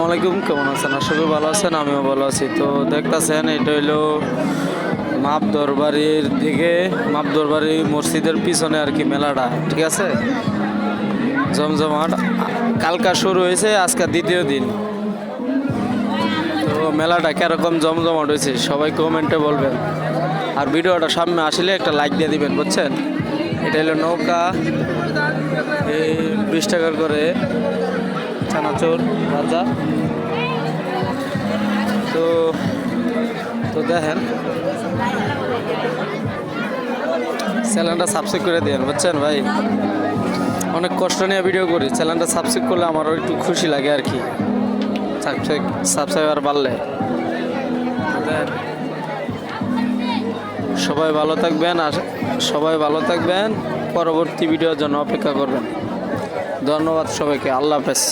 আসসালামাইকুম, কেমন আছেন? আশা করি ভালো আছেন, আমিও ভালো আছি। তো দেখতেছেন এটা হইলো মাপ দরবারির দিকে, মাপ দরবারি মসজিদের পিছনে আর কি মেলাটা, ঠিক আছে। জমজমাট কালকা শুরু হয়েছে, আজকে দ্বিতীয় দিন। তো মেলাটা কিরকম জমজমাট হয়েছে সবাই কমেন্টে বলবেন, আর ভিডিওটা সামনে আসলে একটা লাইক দিয়ে দিবেন, বুঝছেন। এটা হলো নৌকা, এই 20 টাকার করে চানাচুর ভাজা। তো তো দেখেন, চ্যানেলটা সাবস্ক্রাইব করে দেন, বুঝছেন ভাই। অনেক কষ্ট নিয়ে ভিডিও করি, চ্যানেলটা সাবস্ক্রাইব করলে আমারও একটু খুশি লাগে আর কি, সাবস্ক্রাইবার বাড়লে। সবাই ভালো থাকবেন, আর সবাই ভালো থাকবেন, পরবর্তী ভিডিওর জন্য অপেক্ষা করবেন। ধন্যবাদ সবাইকে, আল্লাহ হাফেজ।